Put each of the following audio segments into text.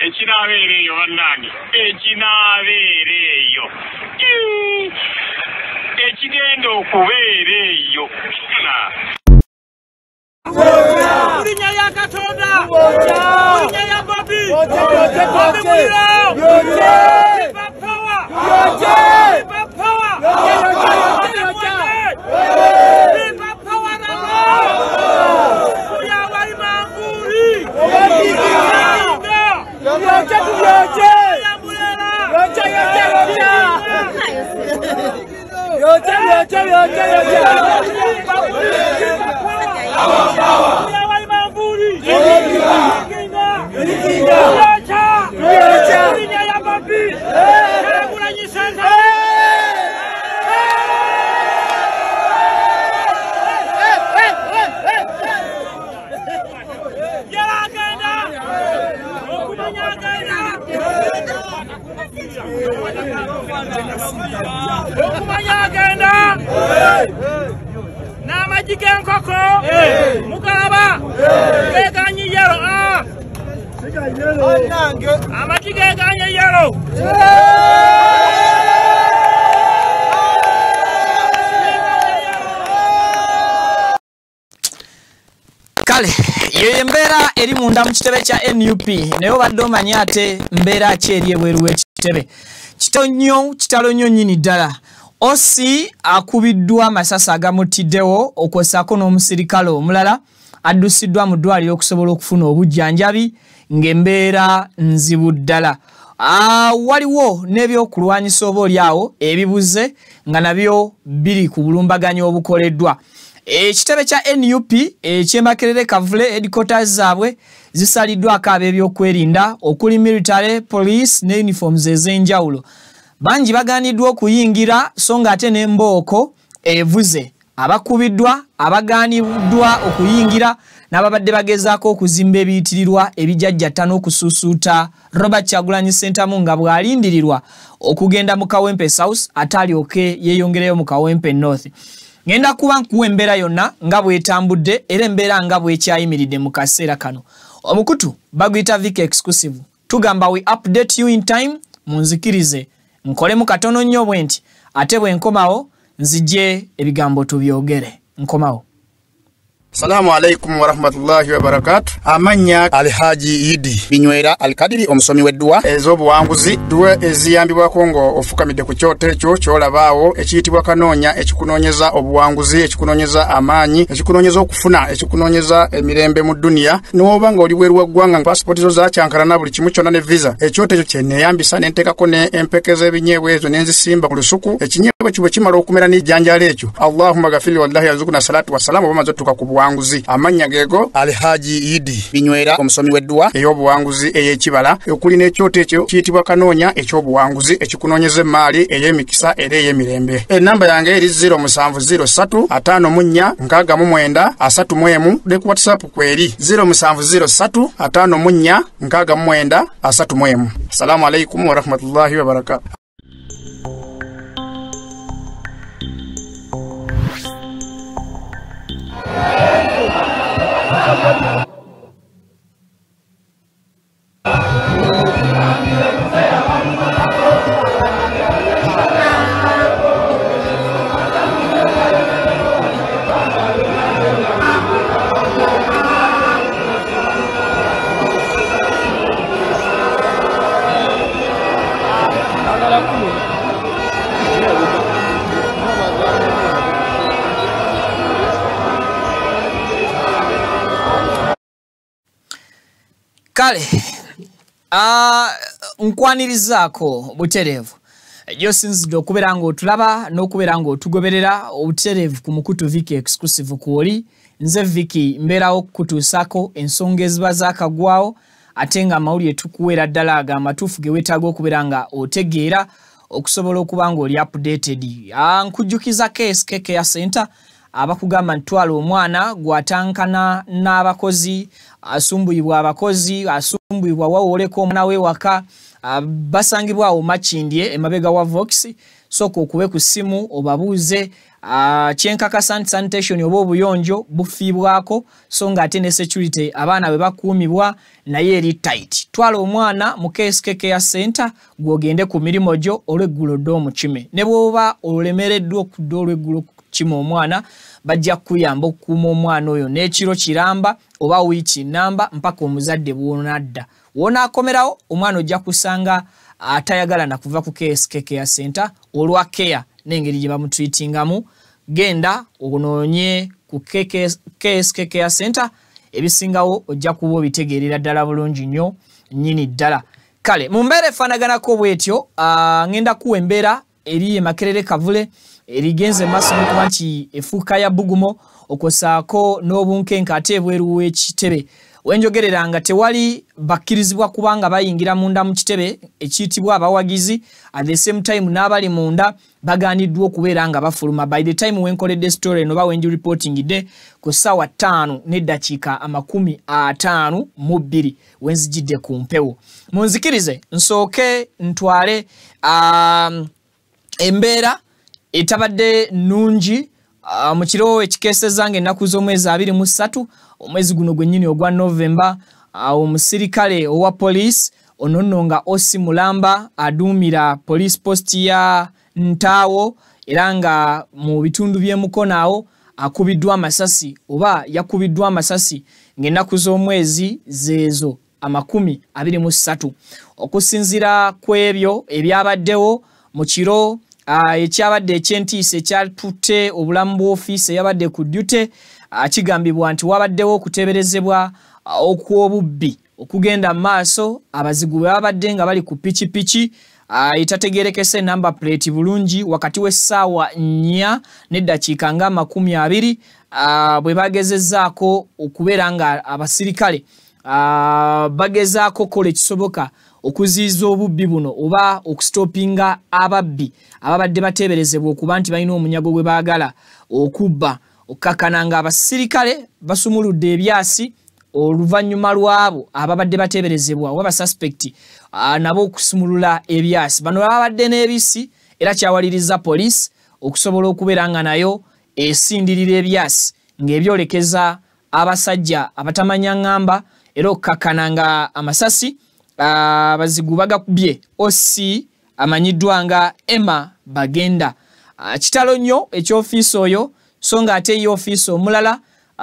Echinavereyo bannange, echinavereyo, ekigenda okubeereyo. Kurinya ya Katonda, kurinya ya Bobby, Bobby Muliro, Viva Power, Viva Power, Viva Power Kuya wali manguri, na majike nkoko mukaba eganyi yero amajike eganyi yero kale ye mbera eri munda mu kitebe kya NUP nayo badde omanya ate mbera ki eri ebweru w'ekitebe kitonyo kitalo nnyo nnyini ddala. Osi akubiddwa amasasi agamutiddewo okwosaako n'omusirikale omulala addusiddwa mu ddwaliro okusobola okufuna obujjanjabi ng'embeera nzibu ddala. Waliwo n'ebyokulwanyisa oba oli awo ebibuze nga nabyo biri ku bulumbaganyi obukoleddwa. Ekitebe kya NUP eky'Emakerere Kavule headquarters zaabwe zisaliddwako ab'ebyokwerinda okuli military, police ne uniforms ez'enjawulo. Banji baganiddwa okuyingira so nga ate n'embooko evuze. Abakubiddwa abaganiddwa okuyingira n'ababadde bagezaako okuzimba ebiyitirirwa ebijjajjatta n'okusuusuuta Robert Kyagulanyi Ssentamu nga bw'alindirirwa okugenda mu Kawempe South ate alyoke yeeyongereyo mu Kawempe North. Ngenda kuba nkuwa embeera yonna nga bw'etambudde era embeera nga bw'ekyayimiridde mu kaseera kano. Omukutu baguyita Vic Exclusive. Tugamba we update you in time, munzikirize nkolemu katono nnyo bwe nti ate bwe nkomawo nzije ebigambo tubyogere. Nkomawo. Assalamu alaikum wa rahmatullahi wa barakatuh. Amanya Alhaji Idi Binywera Alkadiri omusomi weddwa ez'obuwanguzi duwe eziyambibwa kongo ofukamidde ku kyoto ekyo kyolabaawo ekiyitibwa kanoonya ekikunoonyeza obuwanguzi ekikunoonyeza amaanyi ekikunoonyeza okufuna ekikunoonyeza emirembe mu dunia n'oba nga oli bweru wa ggwanga passport zo zakyankalana buli kimu kyonna ne visa ekyoto ekyo kyeneyambisa n'enteekako ne empeke z'ebinyeebwa ezo n'enzisimba ku lusuku ekinyeebwa kibwe kimala okumera n'ejjanjalo ekyo Allahumma gafiri wallahi yazukuna salatu wassalamu bamaze otuuka ku buwanguzi amanya gego Alhaji Idi Binywera omusomi weddwa ey'obuwanguzi ey'ekibala okuli n'ekyoto ekyo kiyitibwa kanoonya eky'obuwanguzi ekikunoonyeza emaali ey'emikisa era ey'emirembe. Enamba yange eri 0703 54 69 31 ne ku WhatsApp kweri 0703 54 69 31. Assalamu alaikum wa rahmatullahi wa barakatuh. Kale nkwanirizzaako butereevu gyosinzidde okubeera ng'otulaba n'okubeera ng'otugoberera obutereevu ku mukutu Viki Exclusive kwoli nze Viki mbeerawo okukutuusaako ensonga eziba zaakagwawo ate nga amawulire tukuweera ddala aga amatuufu ge weetaaga okubeera nga otegeera okusobola okuba ng'oli updated. Nkujjukiza KSK Care Center abakugamba ntwala omwana gwatankana n'abakozi asumbuyibwa abakozi asumbuyibwa wawoleko omwana we waka basangibwa awo Makindye emabega wa Vox soko okube ku simu obabuuze kyenkakasa sanitation oba obuyonjo bufiibwako so nga ate ne security abaana bwe bakuumibwa naye eri tight. Twala omwana mu KSK Care Center gwogende ku mirimo gyo olw'eggulo dd'omukime. Ne bw'oba olemereddwa okudda olw'eggulo kukima omwana bajja kuyamba okukuuma omwana oyo n'ekiro kiramba oba wiiki namba mpaka omuzadde bw'onadda. Wonaakomerawo omwana ojja kusanga atayagala na kuva ku KSK Care Center olwa care n'engeri gye bamutreatingamu. Genda onoonye ku KSK Care Center ebisingawo ojja kuba obitegeerera ddala bulungi nnyo nnyini ddala. Kale mu mbeera efaanaganako bw'etyo ngenda kuwa embeera eri Makerere Kavule erigenze maaso n'okuba nti efuuka ya Bugumo okosaako n'obunkenke ate ebweru w'ekitebe. Wenjogerera nga tewali bakkirizibwa kubanga bayingira munda mu kitebe ekiyitibwa abawagizi, at the same time n'abali munda bagaaniddwa okubeera nga bafuluma. By the time wenkoledde story no ba wenju reporting de ku ssaawa 5:52 wenzijidde ku mpewo. Munzikirize nsooke ntwale embeera etabadde nungi mu kiro ekikeesezanga ennaku z'omwezi 23 omwezi guno gwennyini ogwa November. Omusirikale owa police ononno nga Osi Mulamba aduumira police post ya Ntaawo era nga mu bitundu by'emukono awo akubiddwa amasasi oba yakubiddwa amasasi ng'ennaku z'omwezi zeezo 23. Okusinziira ku ebyo ebyabaddewo mu kiro ekyabadde ekyentiisa ekyatutte obulamu bw'ofiisi eyabadde ku duty, kigambibwa nti wabaddewo okuteeberezebwa okw'obubbi okugenda mu maaso. Abazigu bwe babadde nga bali ku pikipiki etategeerekese number plate bulungi wakati w'essaawa 4:20 bwe bagezezzaako okubeera nga abasirikale bagezaako kola ekisoboka okuziiza obubbi buno oba okustopinga ababbi ababadde bateeberezebwa okuba nti balina omunyago gwe baagala okubba. Okkakkana nga abasirikale basumuludde ebyasi oluvannyuma lwabo ababadde bateeberezebwa oba basuspect nabo okusumulula ebyasi. Bano babadde n'ebisi era kyawaliriza police okusobola okubeera nga nayo esindirira ebyasi ng'ebyolekeza abasajja abatamanya ngamba era okkakkana nga amasasi abazigu bagakubye Osi amanyiddwa nga Emma Bagenda. Kitalo nnyo eky'ofiisi oyo so nga ate ye ofiisi omulala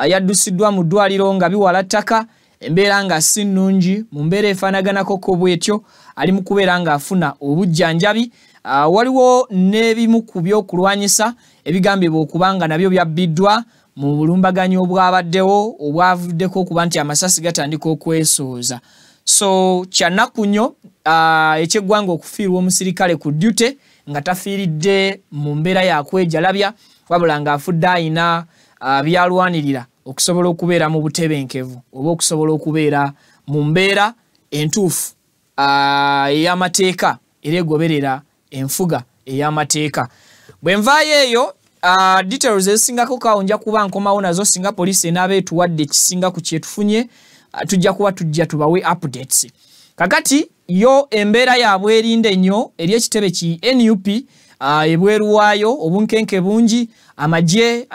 yaddusiddwa mu ddwaliro nga biwala ttaka, embeera nga si nnungi. Mu mbeera efaanaganako bw'etyo ali mu kubeera ng'afuna obujjanjabi. Waliwo n'ebimu ku by'okulwanyisa ebigambibwa okuba nga nabyo byabbiddwa mu bulumbaganyi obwabaddewo obwavuddeko okuba nti amasasi gatandika okwesooza. So kyanaku nnyo ekyeggwanga okufiirwa omusirikale ku duty nga tafiiridde mu mbeera yakwejalabya wabula ng'afudde ayina byalwanirira okusobola okubeera mu butebenkevu oba okusobola okubeera mu mbeera entuufu ey'amateeka era egoberera enfuga ey'amateeka. Bwe nvaayo eyo details ezisingako kawo nja kuba nkomawo nazo singa poliisi enaaba etuwadde ekisinga ku kyetufunye tujja kuba tujja tubawe updates. Kakati yo embeera yaabwe erinde nnyo eri ekitebe ki NUP ebweru waayo obunkenke bungi amagye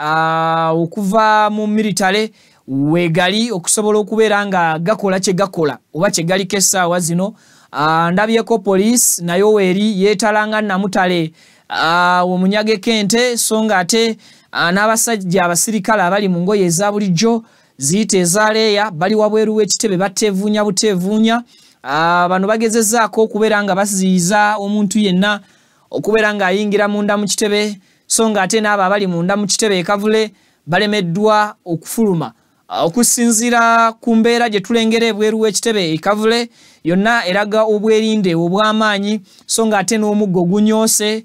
okuva mu military wegali okusobola okubeera nga gakola kye gakola oba kye galiko essaawa zino. Ndabyeko police nayo weeri yeetalanga namutale omunyage kente so nga ate n'abasajja abasirikale abali mu ngoye eza bulijjo ziyite ezaleeya bali wabweru w'ekitebe bateevuunya buteevuunya. Bano bagezezzaako okubeera nga baziyiza omuntu yenna okubeera ng'ayingira munda mu kitebe so nga ate n'abo abali munda mu kitebe Kavule balemeddwa okufuluma. Okusinziira ku mbeera gye tulengera ebweru w'ekitebe Kavule yonna eraga obwerinde obw'amaanyi so nga ate n'omuggo gunyoose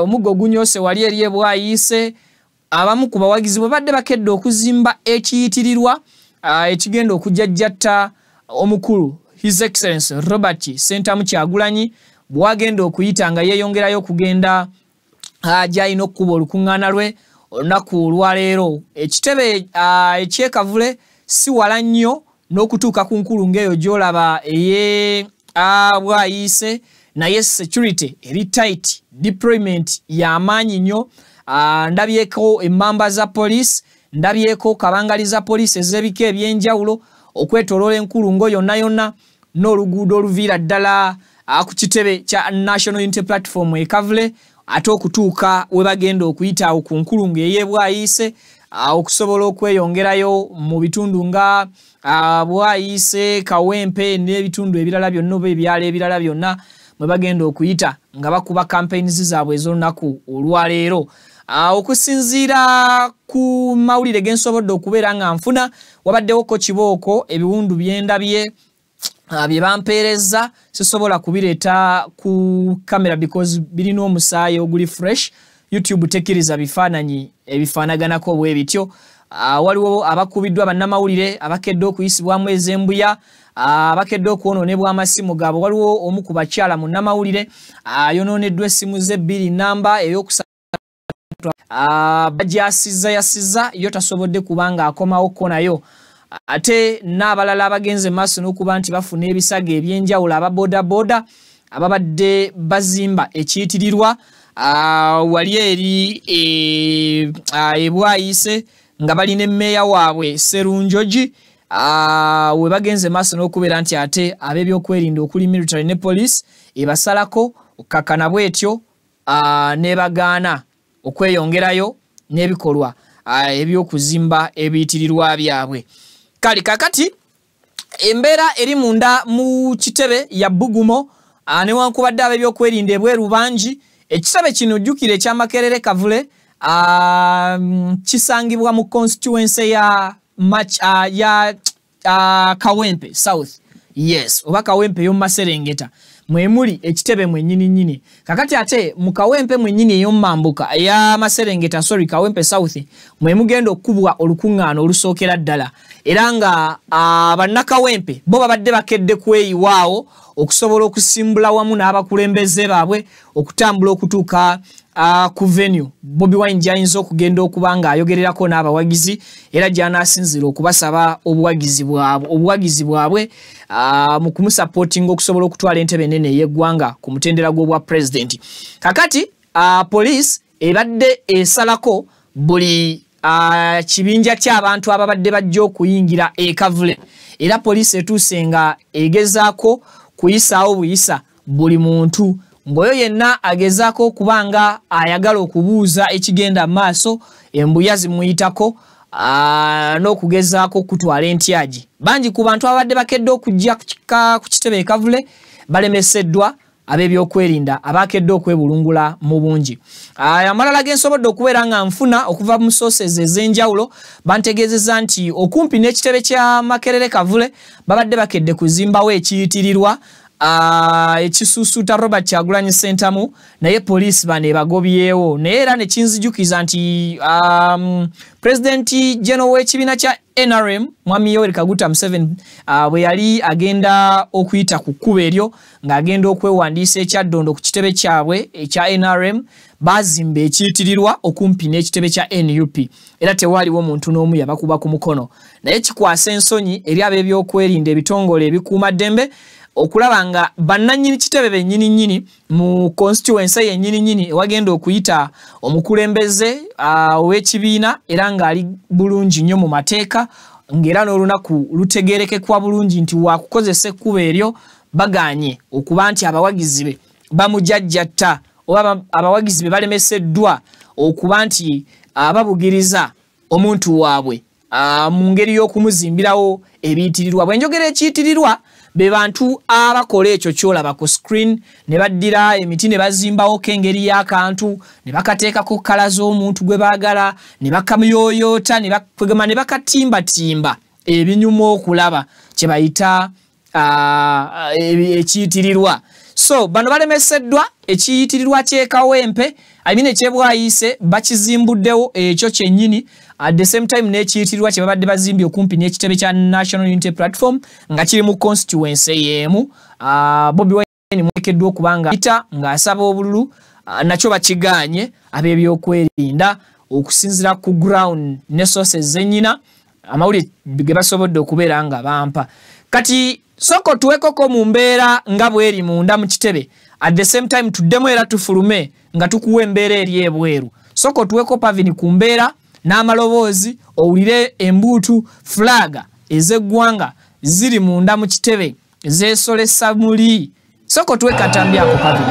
omuggo gunyoose wali eri ebwayiise. Abamu ku bawagizi bwe badde bakedde okuzimba ekiyitirirwa ekigenda okujjajjatta omukulu His Excellency Robert Sentamu Kyagulanyi bwagenda okuyita nga yeeyongerayo okugenda gy'alina okukuba olukuŋŋaana lwe olunaku olwaleero. Ekitebe ekyekavule si wala nnyo n'okutuuka ku nkulu ng'eyo gy'olaba bwayiise naye security eri tight, deployment ya maanyi nnyo. Ndabyeko emmamba za police, ndabyeko kabangaliza police ezebika ebyenjawulo okwetoloola enkulungo yonna n'oluguudo oluviira ddala ku kitebe kya National Unity Platform ekavule ate okutuuka we bagenda okuyita awo ku nkulungo ey'Ebwayise okusobola okweyongerayo mu bitundu nga Bwayise, Kawempe n'ebitundu ebirala byonna oba ebyalo ebirala byonna mwe bagenda okuyita nga bakuba campaigns zaabwe ez'olunaku olwaleero. Okusinziira ku mawulire gensobodde okubeera nga nfuna, wabaddewo ko kibooko ebiwundu byendabye bye bampeereza sisobola kubireeta ku kamera because birina omusaayi oguli fresh. YouTube tekiriza bifaananyi ebifaanaganako bwe bityo. Waliwo abakubiddwa bannamawulire abakedde okuyisibwamu ez'embuya, abakedde okwonoonebwa amasimu gaabwe. Waliwo omu ku bakyala munnamawulire ayonooneddwa essimu ze 2 namba ey'okusatu yasiza yo tasobodde kubanga akomawo ko nayo. Ate n'abalala abagenze maaso n'okuba nti bafuna ebisago ebyenjawulo ababodaboda ababadde bazimba ekiyitirirwa wali eri Ebwayise nga balina emmeeya waabwe Serunjogi we bagenze maaso n'okubeera nti ate ab'ebyokwerinda okuli military ne police ebasalako okkakkana bwetyo nebagaana okweyongerayo n'ebikolwa ebyokuzimba ebiyitirirwa byabwe. Kali kakati embeera eri munda mu kitebe ya Bugumo newankubadde ab'ebyokwerinda ebweru bangi. Ekitebe kino jjukire ekya Makerere Kavule kisangibwa mu constituency ya Kawempe South. Yes, oba Kawempe y'omu Maserengeta mwemuli ekitebe mwennyini. Kakati ate mu Kawempe mwennyini ey'omu Mambuka ya Maserengeta Kawempe South mwemugenda okubwa olukuŋŋaano olusookera ddala. Era nga bannakawempe bo babadde bakedde kweyiwaawo okusobola okusimbula wamu n'abakulembeze baabwe okutambula okutuuka ku venue Bobi Wine gy'ayinza okugenda okuba ng'ayogererako n'abawagizi era gy'anaasinzira okubasaba obuwagizi bwabwe mu kumusapootinga okusobola okutwala entebe ennene ey'eggwanga ku mutendera gw'obwa pulezidenti. Kakati police ebadde esalako buli kibinja ky'abantu ababadde bajja okuyingira ekavule era police etuuse nga egezaako kuyisaawo buyisa buli muntu ng'oyo yenna agezaako okubanga ayagala okubuuza ekigenda maaso embuya zimuyitako n'okugezaako okutwala entyagi. Bangi ku bantu abadde bakedde okujja ku kitebe ekavule balemeseddwa ab'ebyokwerinda abakedde okwebulungula mu bungi. Amalala gensobodde okubeera nga nfuna okuva mu sources ez'enjawulo bantegeezezza nti okumpi n'ekitebe kya Makerere Kavule babadde bakedde kuzimbawo ekiyitirirwa ekisuusuuta Robert Kyagulanyi Ssentamu naye police bano ebagobyewo. Naye era ne kinzijukiza nti Pulezidenti General w'ekibiina kya NRM Mwami Yoweri Kaguta Museveni bwe yali agenda okuyita ku kkubo eryo ng'agenda okwewandiisa ekyaddondo ku kitebe kyabwe ekya NRM bazimba ekiyitirirwa okumpi n'ekitebe kya NUP era tewaaliwo muntu n'omu yabakuba ku mukono. Naye kikwasa ensonyi eri ab'ebyokwerinda ebitongole ebikuuma ddembe okulaba nga bannannyini kitebe bennyini mu constituency yennyini ewagenda okuyita omukulembeze ow'ekibiina era ng'ali bulungi nnyo mu mateeka ng'era n'olunaku lutegeerekekwa bulungi nti waakukozesa ekkubo eryo bagaanye okuba nti abawagizi be bamujajjatta oba abawagizi be balemeseddwa okuba nti babugiriza omuntu waabwe mu ngeri y'okumuzimbirawo ebiyitirirwa. Bwe njogera ekiyitirirwa be bantu abakola ekyo kyolaba ku screen ne baddira emiti ne bazimbawo kengeri y'akantu ne bakateekako kala z'omuntu gwe baagala ne bakamyoyoota ne bakatimbatimba ebinyuma okulaba kye bayita ekiyitirirwa. So bano balemeseddwa ekiyitirirwa ky'Ekawempe eky'Ebwayise bakizimbuddewo ekyo kyennyini at the same time n'ekiyitirirwa kye babadde bazimbye okumpi n'ekitebe kya National Unity Platform nga kiri mu constituency y'emu. Bobi Wine mwekeddwa okubanga ita ng'asaba obululu nakyo bakigaanye ab'ebyokwerinda okusinzira ku ground ne sources zennyina amawulire ge basobodde okubeera nga bampa. Kati soko tuwekoko mu mbeera nga bweri munda mu kitebe at the same time tuddemu era tufulume nga tukuwa embeera eri ebweru. Soko tuweko Pavin ku mbeera n'amaloboozi owulire embuutu flaga ez'eggwanga ziri munda mu kitebe zeesolesa muli. Soko tuwe katambi ako Pavin.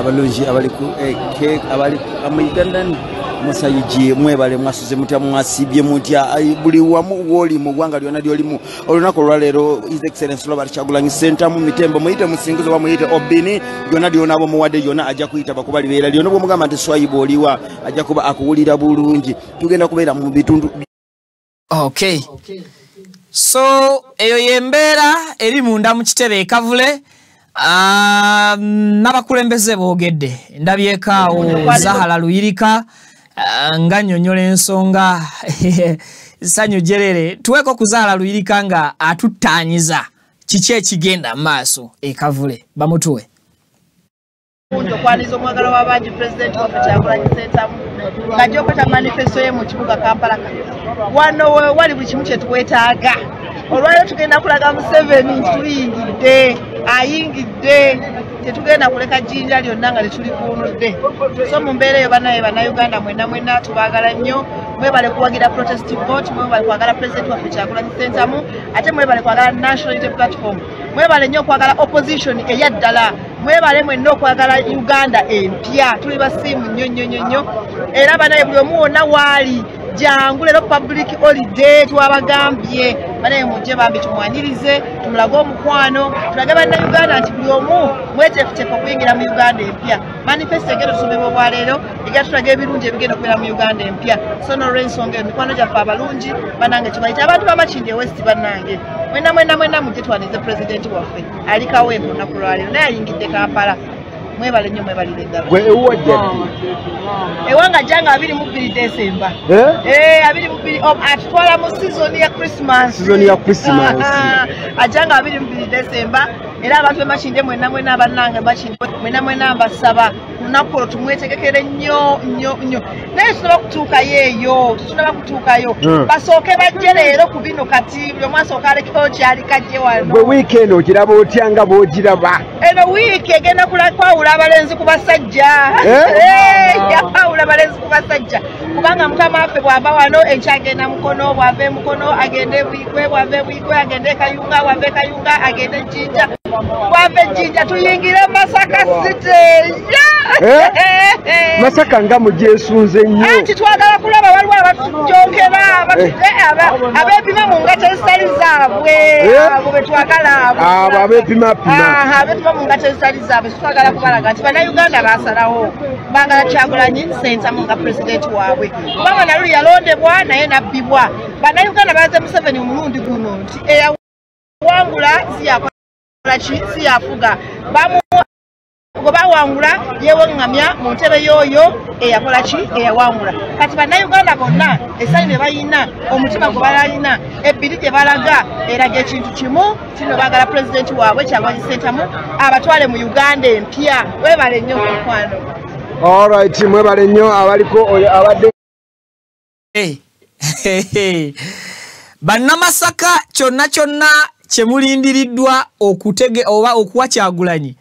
abalungi abali ku cake abali amaidandan musayiji mwebale mwasuze mutya mwasibye mutya buli wamu woli mu gwanga lyona lyolimu olunako lwalero His Excellency Robert Kyagulanyi Center mu Mitembo muyite musingizo wa muyite Obini lyona lyona abo muwadde lyona ajja kuyita bakubali beera lyona bwo mugamba nti swayibo oliwa ajja kuba akuwulira bulungi tugenda kubeera mu bitundu. Okay. So eyo yembeera eri munda mu kitebe ekavule n'abakulembeze boogedde ndabyekaawo Zahala Luyirika nga nnyonnyola ensonga sanyu jerere tuweko ku Zahala Luyirika nga atuttaanyiza kiki ekigenda mu maaso ekavule bamutuwe. Kwanizo mwagala wabanji president wa Kyagulanyi Center ngajja okweta manifesto ye mu kibuga Kampala wano wali buli kimu kye twetaaga olwaleero tugenda kulaga Museveni tuyingidde ayingidde tetugenda kuleka jjinja lyonna nga tetuli kuunudde so mu mbeera eyo bannayuganda mwenna tubaagala nnyo mwebale kuwagira protest vote mwebale kwagala president waffe Kyagulanyi Center ate mwebale kwagala national unity platform mwebale nnyo okwagala opposition eya ddala mwebale mwenna okwagala Uganda empya tuli basiimu nnyo era banaye buli omu wonna waali jangu lero public holiday twabagambye banaye mujje bambi tumwanyirize tumulage omukwano tulage bannayuganda nti buli omu mweteefuteefu okuyingira mu Uganda empya manifesto egenda tusomebwa obwaleero egenda tulaga ebirungi ebigenda okubeera mu Uganda empya so n'olw'ensonga eyo mikwano gyaffe abalungi banange kibayita abantu b'Amakindye West bannange mwenna mujje twanize pulezidenti waffe alikawo olunaku lwaleero naye ayingidde Kampala mwebale nnyo mwebalire ddala ewanga janga 22 December 22 atutwala mu season ya Christmas ajanga 22 December era abantu b'Amakindye mwenna abannange Makindye mwenna mbasaba lunaku olwo tumwetegekere nnyo naye tunaba kutuukayo basooke bajje leero ku bino kati buli omu asooka alekewo kyali kajje wano bwe wiiki eno okiraba otya nga bw'ogiraba eno wiiki egenda kwawula abalenzi ku basajja yakwawula abalenzi ku basajja kubanga mukama waffe bw'ava wano ekyagenda Mukono bw'ava Mukono agende Bwikwe bw'ava Bwikwe agende Kayunga bw'ava Kayunga agende Jinja bw'ava Jinja tuyingire Masaka City Masaka nga mugyesunze nnyo anti twagala kulaba waliwo abatujjonkera abeepima mu ngata ezitali zaabwe abo betwagala abo abeepima mu ngata ezitali zaabwe twagala kubalaga nti bannayuganda baasalawo baagala Kyagulanyi Center nga pulezidenti waabwe kubanga naluli yalondebwa naye nabbibwa bannayuganda balaze Museveni omulundi guno nti eyawangula ziyako si yafuga goba wangula yewe ngamya mu ntebe yoyo eyakola ki eyawangula kati bannayuganda bonna essanyu ne bayina omutima gwe balayina ebbiri gye balaga eraga ekintu kimu kino baagala pulezidenti waabwe Kyagulanyi Ssentamu abatwale mu Uganda empya webale nnyo mukwano. Alright, mwebale nnyo abaliko oyo abadde Bannamasaka kyonna kyemulindiriddwa okutege oba okuwa Kyagulanyi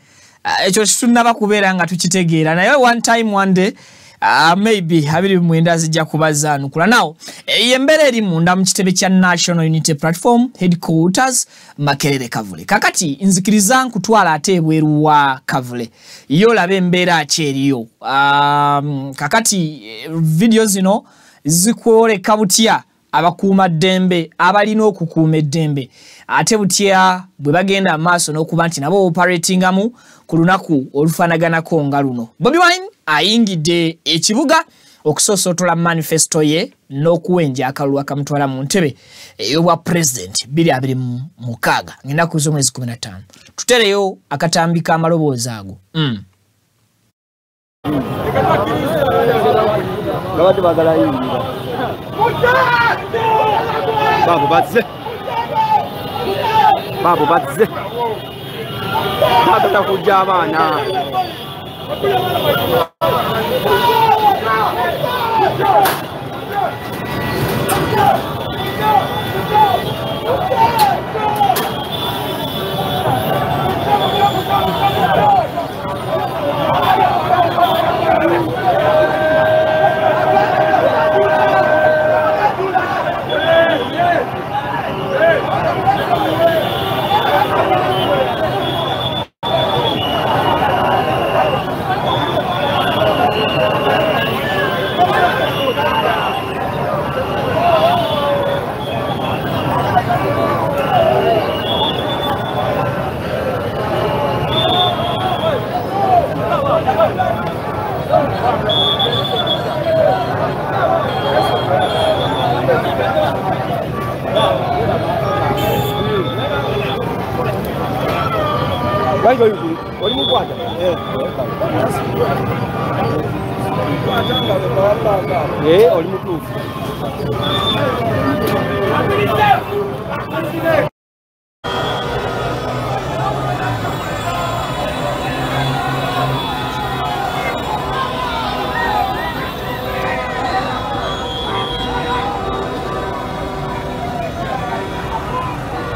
ekyo tunaba kubeera nga tukitegeera naye one time one day maybe habiri mwenda zijja kubazanukula nawo eyembere eri munda mu kitebe kya National Unity Platform headquarters Makerere Kavule kakati nzikiriza nkutwala ate ebweru wa Kavule yo labe embeera kyeriyo kakati video zino zikwoleka butya abakuuma ddembe abalina okukuuma eddembe ate butya bwe bagenda amaaso n'okuba nti nabo operatingamu ku lunaku olufaanaganako nga luno. Bobi Wine ayingidde ekibuga okusoosotola manifesto ye n'okuwenja akalulu akamutwala mu ntebe ey'obwa president 2026 ng'ennaku z'omwezi 15 tutereyo akatambi k'amaloboozi ago. Babu batze. Bagala kujja abaana.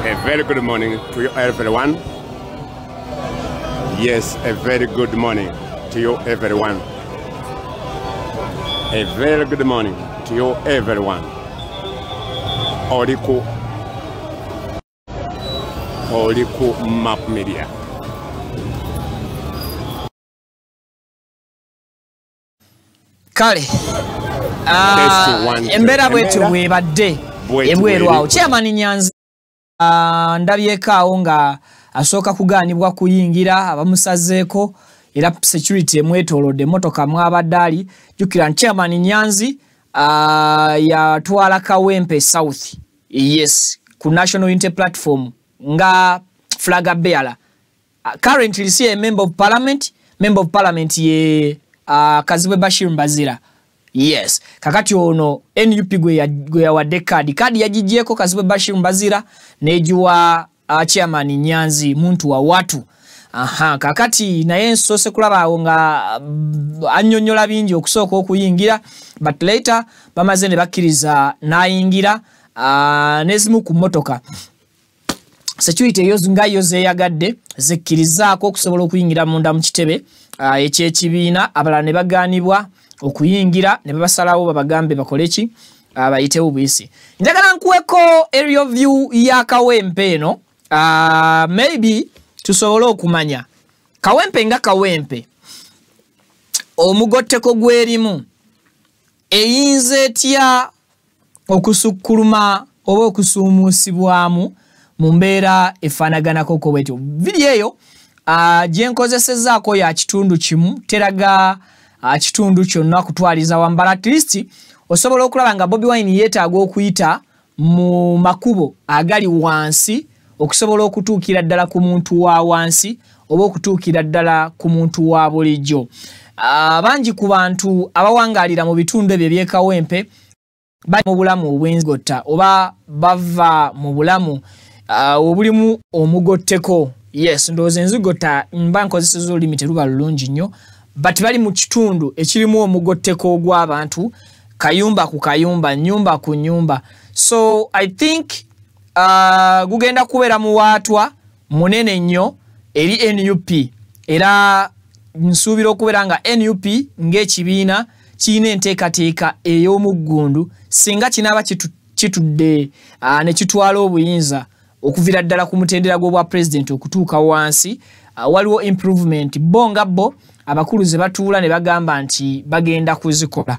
A very good morning to you everyone. Yes, a very good morning to you everyone. A very good morning to you everyone. Oliku Map Media. Kale embera bwetu bwebadde ebweru awo Chairman Nyanzi ndabyekaawo nga asooka kugaanibwa kuyingira abamusazeeko era security emwetoolodde motoka mwabadde ali jjukira Chairman Nyanzi yatwala Kawempe South yes ku National Unity Platform nga flag bearer currently see a member of parliament ye Kazibwe Bashir Mbazira yes kakati ono NUP gwe yawadde kadi yagigyeko Kazibwe Bashir Mbazira nejuwa Chairman Nyanzi muntu wa watu kakati naye nsose kulaba awo nga annyonnyola bingi okusooka okuyingira but later bamaze ne bakkiriza n'ayingira nezimu ku motoka security eyo zeeyagadde zekkirizaako okusobola okuyingira munda mu kitebe ekyekibiina abalala ne bagaanibwa okuyingira ne babasalawo babagambe bakoleki bayitewo bwisi njagala nkuweko area view ya Kawempe eno maybe tusobole okumanya Kawempe nga Kawempe omugotteko gwerimu eyinza etya okusukkuluma oba okusuumuusibwamu mu mbeera efaanaganako ko bwetyo video eyo gye nkozesezzaako ya kitundu kimu teraga kitundu kyonna kutwaliza wambala at least osobola okulaba nga Bobi Wine yeetaaga okuyita mu makubo agali wansi okusobola okutuukira ddala ku muntu wa wansi oba okutuukira ddala ku muntu wa bulijjo. Bangi ku bantu abawangaalira mu bitundu ebyo eby'ekawempe bali mu bulamu obw'enzigotta oba bava mu bulamu obulimu omugotteko. Yes, ndowooza enzigotta mba nkozeseza olulimi teruba lulungi nnyo, but bali mu kitundu ekirimu omugotteko ogw'abantu, kayumba ku kayumba, nnyumba ku nnyumba. So I think gugenda kubeera muwaatwa munene nnyo eri NUP, era nsuubira okubeera nga NUP ng'ekibiina kirina enteekateeka ey'omuggundu singa kinaaba kitudde ne kitwala obuyinza okuvira ddala ku mutendera gw'obwa president okutuuka wansi. Waliwo improvement bo nga bo abakulu ze batuula ne bagamba nti bagenda kuzikola.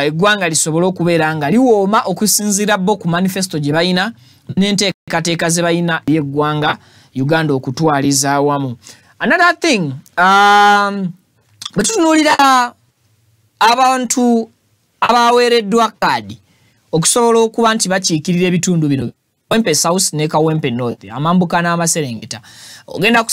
Eggwanga lisobole okubeera nga liwooma okusinziira bo ku manifesto gye balina n'enteekateeka ze balina y'eggwanga Uganda okutwaliza awamu. Another thing, bwe tutunuulira abantu abaweereddwa kaadi okusobola okuba nti bakiikirira ebitundu bino Kawempe South ne Kawempe North, amambuka n'amaserengeta, ogenda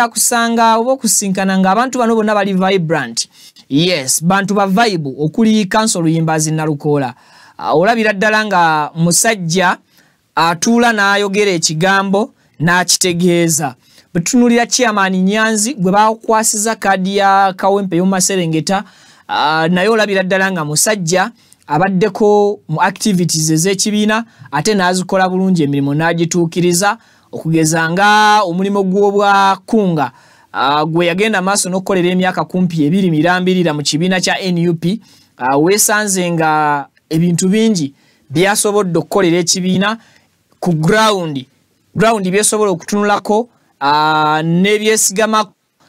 kusanga oba okusinkana ng'abantu bano bonna bali vibrant. Yes, bantu ba vibe okuli Council Luyimbazi Nalukoola. Olabira ddala nga musajja atuula n'ayogera ekigambo n'akitegeeza. Bwe tutunuulira Chairman Nyanzi gwe bakwasiza kaadi ya Kawempe y'omumaserengeta, naye olabira ddala nga musajja abaddeko mu activities ez'ekibiina ate n'azikola bulungi emirimu n'agituukiriza, okugeza nga omulimu gw'obwa kunga gwe yagenda maaso n'okukolera emyaka kumpi 2 mirambirira mu kibiina kya NUP. Weesanze nga ebintu bingi byasobodde okukolera ekibiina ku ground byesobola okutunulako n'ebyesigama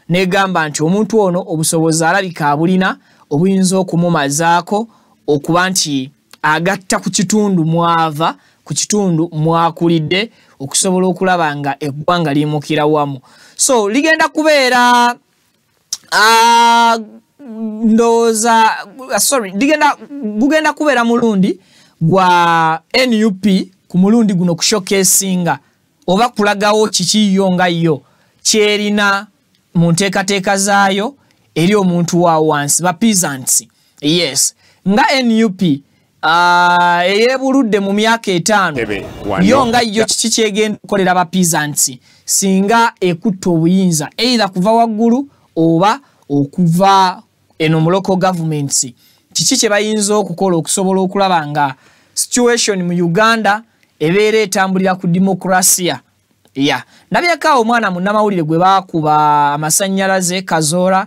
n'egamba nti omuntu ono obusobozi alabika abulina obuyinza okumumazaako okuba nti agatta ku kitundu mwava, ku kitundu mwakulidde okusobola okulaba nga eggwanga limukira wamu. So ligenda kubeera gugenda kubeera mulundi gwa NUP ku mulundi guno kushokesinga oba kulagawo kikiyo nga yo kyerina mu nteekateeka zaayo eri omuntu wa wansi ba peasants. Yes, nga NUP eyebuludde mu myaka 5 yo nga yo kiki kyegenda okukolera ba peasants singa ekutta obuyinza either kuva waggulu oba okuva eno mu local governments. Kiki kye bayinza okukola okusobola okulaba nga situation mu Uganda ebeera etambulira ku demokrasia. Nabyeko omwana munnamawulire gwe baakuba amasannyalaze Kazola,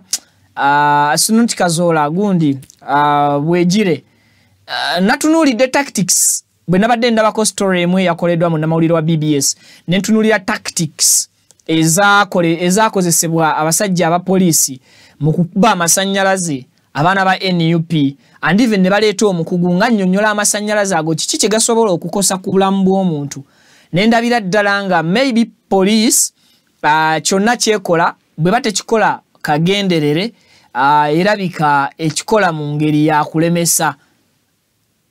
Sunuti Kazola gundi Bwegire. Natunuulidde tactics bwe nabadde ndabako story emwe yakoleddwa munnamawulire wa BBS, ne ntunuulira tactics ezaakozesebwa abasajja abapoliisi mu kukuba amasannyalaze abaana ba NUP, and even ne baleeta omukugu nga nnyonnyola amasannyalaze ago kiki kye gasobola okukosa ku bulamu bw'omuntu. Nendabira ddala nga maybe police kyonna kyekola bwe batekikola kagenderere erabika ekikola mu ngeri ya kulemesa.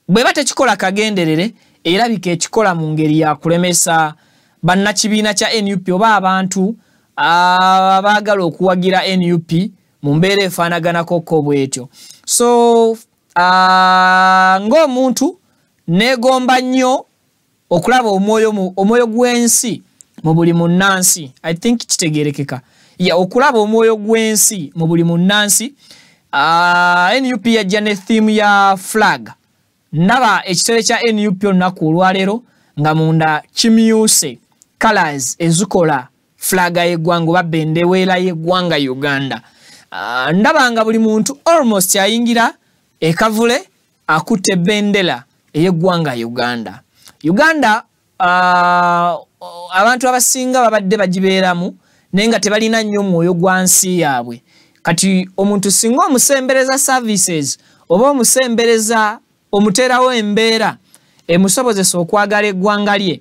Bwe batekikola kagenderere erabika ekikola mu ngeri ya kulemesa bannakibiina kya NUP oba abantu abaagala okuwagira NUP mu mbeera efaanaganako ko bwetyo. So ng'omuntu neegomba nnyo okulaba omwoyo gw'ensi mu buli munnansi. I think kitegerekeka. Okulaba omwoyo gw'ensi mu buli munnansi. NUP yajja ne theme ya flag. Ndaba ekitebe kya NUP olunaku olwaleero nga munda kimyuse colors ezikola flaga y'eggwanga oba bendeweera y'eggwanga Uganda. Ndaba nga buli muntu almost ayingira ekavule akutte bendera ey'eggwanga Uganda. Uganda abantu abasinga babadde bagibeeramu naye nga tebalina nnyo omwoyo gwa nsi yaabwe. Kati omuntu singa omusembereza services oba omusembereza omuteerawo embeera emusobozesa okwagala eggwanga lye,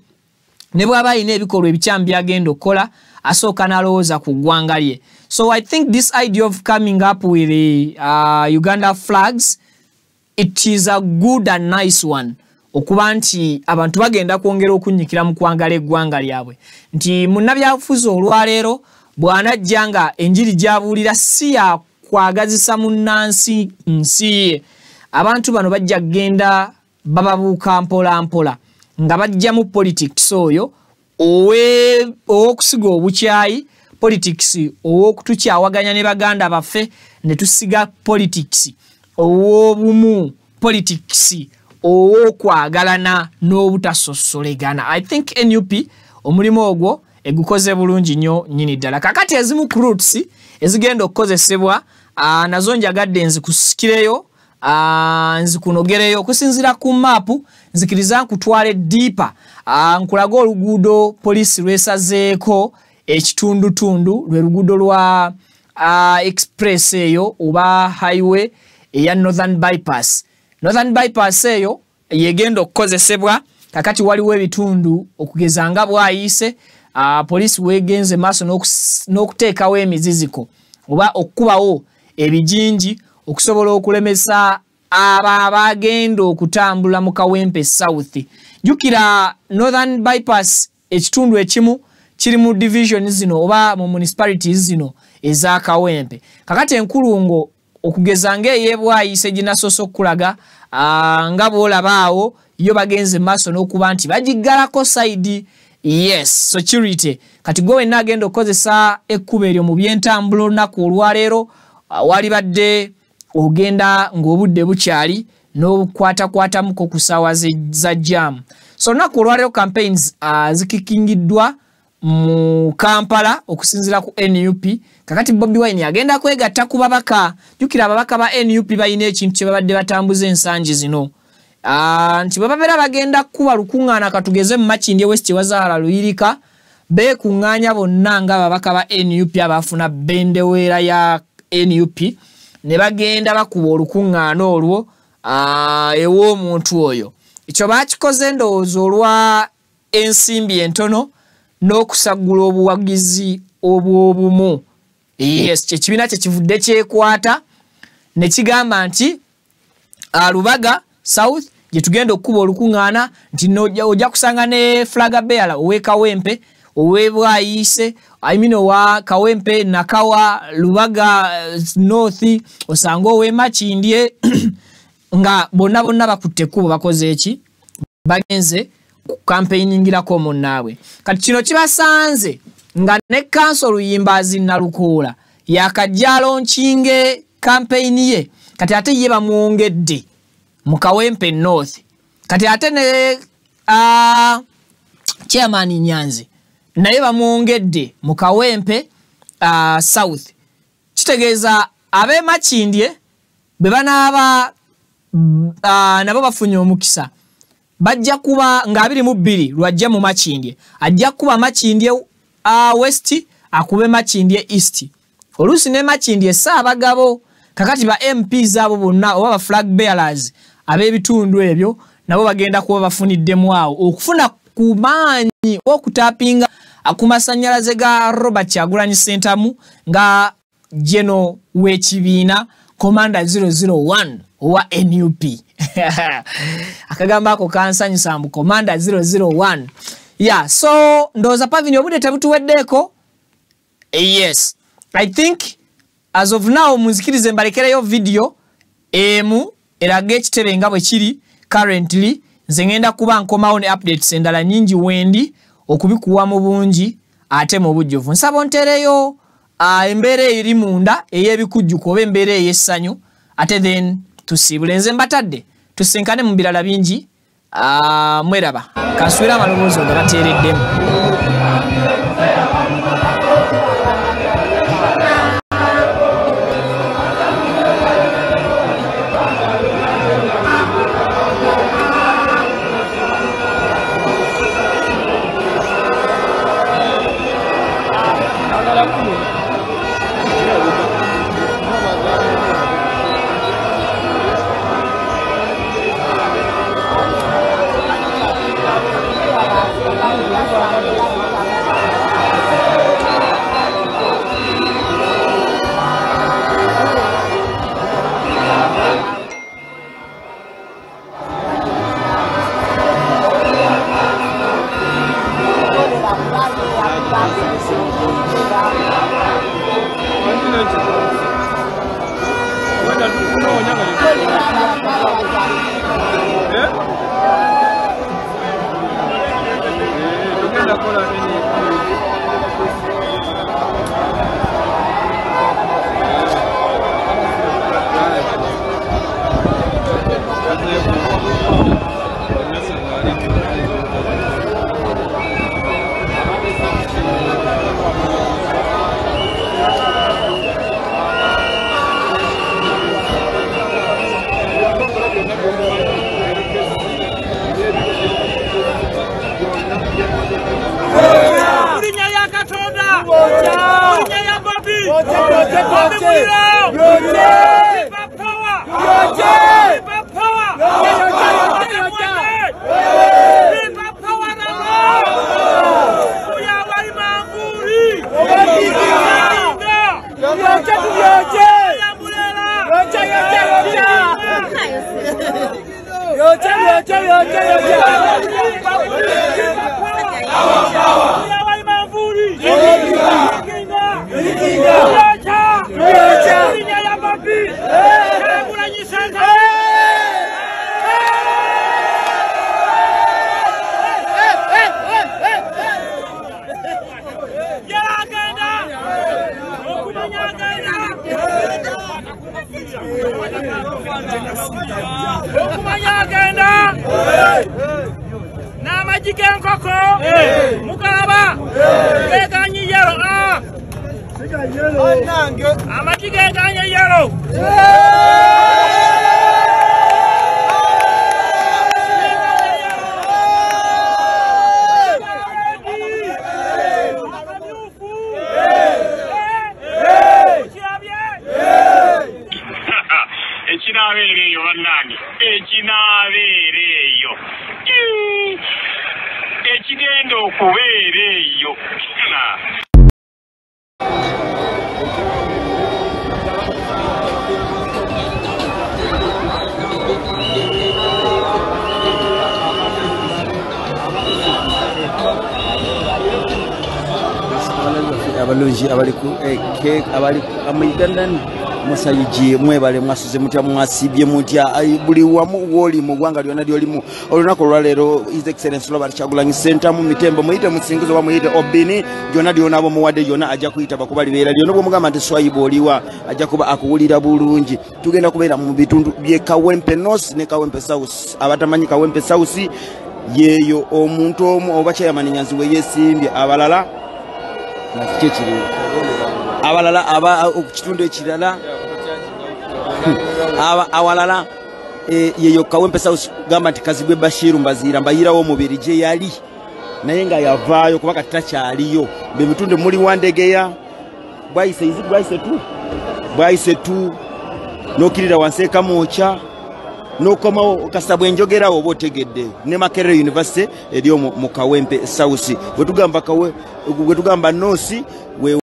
ne bw'aba alina ebikolwa ebikyamu byagenda okukola asooka n'alowooza ku ggwanga lye. So I think this idea of coming up with the Uganda flags, it is a good and nice one. okuba nti abantu bagenda kwongera okunyikira mu kwangala eggwanga lyabwe nti munnabyabufuzi olwaleero bw'anajja nga enjiri gy'abuulira si ya kwagazisa munnansi nsi ye abantu bano bajja kgenda bababuuka mpola mpola nga bajja mu politics oyo ow'okusiga obukyayi politics ow'okutukyawaganya ne baganda baffe ne tusiga politics ow'obumu politics ow'okwagalana n'obutasosolegana. I think NUP omulimu ogwo egukoze bulungi nnyo nnyini ddala. Kakati ezimu ku roots ezigenda okukozesebwa nazo njagadde nzikusikireyo nzikunogereyo okusinziira ku maapu nzikiriza nkutwale deeper nkulaga oluguudo poliisi lwesazeeko ekitundutundu lwe luguudo lwa express eyo oba highway eya Northern Bypass. Northern Bypass eyo yegenda okukozesebwa kakati waliwo ebitundu okugeza nga bwayise poliisi wegenze maaso n'okuteekawo emiziziko oba okukubawo ebijinji okusobola okulemesa abagenda okutambula mu Kawempe South. Jukira Northern Bypass ekitundu ekimu kiri mu division zino oba mu municipalities zino eza Kawempe. Kakati enkulungo okugeza ng'eyebwayise ginasoose okulaga nga bw'olabaawo yo bagenze maaso n'okuba nti bagiggalako side. Yes, security. Kati gwe wenna agenda okukozesa ekkubo eryo mu byentambula olunaku olwaleero wali badde ogenda ng'obudde bukyali n'obukwatakwatamuko ku ssaawa za jam. So olunaku olwaleero campaigns zikikingiddwa mu Kampala okusinziira ku NUP. Kakati Bobi Wine agenda kwegatta ku babaka. Jukira ababaka ba NUP balina ekintu kye babadde batambuza ensangi zino. Nti bababeera bagenda kuba lukuŋŋaana katugeze mu Makindye West Wazaala Luyirika beekuŋŋaanya bonna nga ababaka ba NUP abafuna bendeweera ya NUP ne bagenda bakuba olukuŋŋaana olwo ew'omuntu oyo. Ekyo baakikoze ndowooza olwa ensimbi entono n'okusagula obuwagizi obw'obumu. Yes, ekibiina kye kivudde kyekwata ne kigamba nti Lubaga South gye tugenda okukuba olukuŋŋaana nti ojja kusanga ne flaga bearer ow'e Kawempe ow'ebwayise owa Kawempe Nakawa Lubaga North osanga ow'e Makindye nga bonna bakutte ekkubo bakoze eki bagenze ku campaigningirako munnaabwe. Kati kino kibasanze nga ne kanso Luyimbazi Nalukoola yakajja alonkinge campaign ye kati ate ye bamwongedde mu Kawempe North. Kati ate ne Chairman Nyanzi naye bamwongedde mu Kawempe South. Kitegeeza ab'e Makindye be banaaba nabo bafunye omukisa bajja kuba nga 22 lwajja mu Makindye ajja kuba Makindye West akube Makindye East. Oluusi ne Makindye Ssaabagabo kakati ba MPs abo bonna oba ba flag bearers ab'ebitundu ebyo nabo bagenda kuba bafuniddemu awo okufuna ku maanyi okutapinga akumasanyalaze ga Robert Kyagulanyi Ssentamu nga General w'ekibiina Commander 001 owa NUP. Akagamba ako kansanyusa mu Commander 001. Yeah, so ndowooza Pavini obudde tebutuweddeko. Yes, I think as of now muzikirize mbalekereyo video emu erage ekitebe nga bwe kiri currently. Nze ngenda kuba nkomawo ne updates endala nyingi wendi okubikuwa mu bungi ate mu bujjuvu. Nsaba ontereyo embeera eri munda ey'ebikujjuko oba embeera ey'essanyu ate then tusiibule. Nze mbatadde tusinkane mu birala bingi mweraba kanswera amaloboozi nga bateereddemu. abalungi abali ku cake abali amaidandan musayiji mwebale mwasuze mutya mwasibye mutya buli wamu woli mu gwanga lyona lyolimu olunako lwalero His Excellency Robert Kyagulanyi Center mu Mitembo muyite musingizo wa muyite Obini lyona lyona abo muwadde lyona ajja kuyita bakubali beera lyona bwo mugamba nti Swayibu oliwa ajja kuba akuwulira bulungi tugenda kubeera mu bitundu bye Kawempe North ne Kawempe South abatamanyi Kawempe South yeyo omuntu omu oba chairman Nyanzi we yesimbye abalala nakikiri abalala aba okukitundu ekirala awalala yeyo Kawempe South gamba nti Kazibwe Bashiru Mbazira mbayirawo omubiri gye yali naye nga yavaayo kuba katakyaliyo be bitundu muli Wandegeya bwayise tu nokirira wanseeka mocha nokomawo Kasabwe njogera obo otegedde ne Makerere University eriyo mu Kawempe South bwe tugamba Nosi we.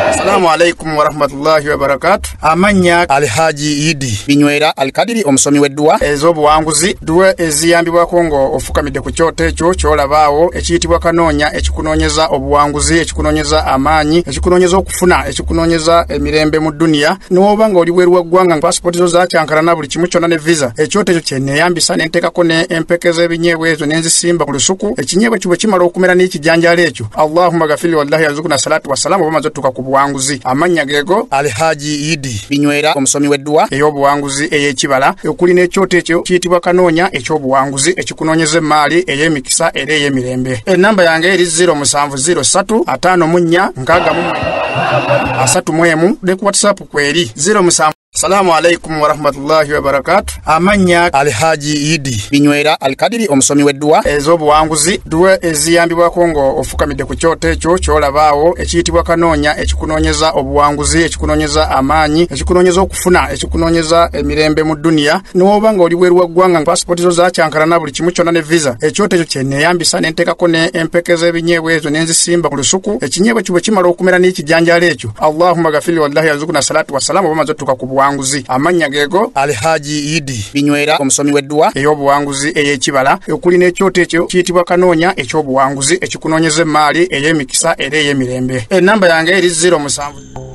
Assalamu alaikum wa rahmatullahi wa barakatuh. Amanya Alhaji Idi Binywera Alkadiri omusomi weddwa ez'obuwanguzi duwe eziyambibwa Kongo ofukamidde ku kyoto ekyo kyolabaawo ekiyitibwa kanoonya ekikunoonyeza obuwanguzi ekikunoonyeza amaanyi ekikunoonyeza okufuna ekikunoonyeza emirembe mu dunia n'oba nga oli bweru wa ggwanga passport zo zakyankalana buli kimu kyonna ne visa ekyoto ekyo kyenneeyambisa ne nteekako ne empeke z'ebinyeebwa ezo ne nzisimba ku lusuku ekinyeebwa ekyo bwe kimala okumera n'ekijanjaalo ekyo Allahumma gafiri wallahi yazukuna salatu wassalamu oba maze otuuka ku buwanguzi amanya gego Alhaji Idi Binywera omusomi weddwa ey'obuwanguzi ey'ekibala okuli n'ekyoto ekyo kiyitibwa kanoonya eky'obuwanguzi ekikunoonyeza emmaali ey'emikisa era ey'emirembe ennamba yange eri 0703 54 ne ku WhatsApp kweri 07. Assalamu alaikum wa rahmatullahi wa barakatuh. Amanya Alhaji Idi Binywera Alkadiri omusomi weddwa ez'obuwanguzi duwe eziyambibwa Kongo ofukamidde ku kyoto ekyo kyolabaawo ekiyitibwa kanoonya ekikunoonyeza obuwanguzi ekikunoonyeza amaanyi ekikunoonyeza okufuna ekikunoonyeza emirembe mu dunia n'oba nga oli bweru wa ggwanga passport zo zakyankalana buli kimu kyonna ne visa ekyoto ekyo kyenneeyambisa ne nteekako ne empeke z'ebinyeebwa ezo ne nzisimba ku lusuku ekinyeebwa ekyo bwe kimala okumera n'ekijanjaalo ekyo Allahumma gafiri wallahi yazukuna salatu wassalamu oba maze otuuka ku buwanguzi amanya gego Alhaji Idi Binywera omusomi weddwa ey'obuwanguzi ey'ekibala okuli n'ekyoto ekyo kiyitibwa kanoonya eky'obuwanguzi ekikunoonyeza emmaali ey'emikisa era ey'emirembe ennamba yange eri 07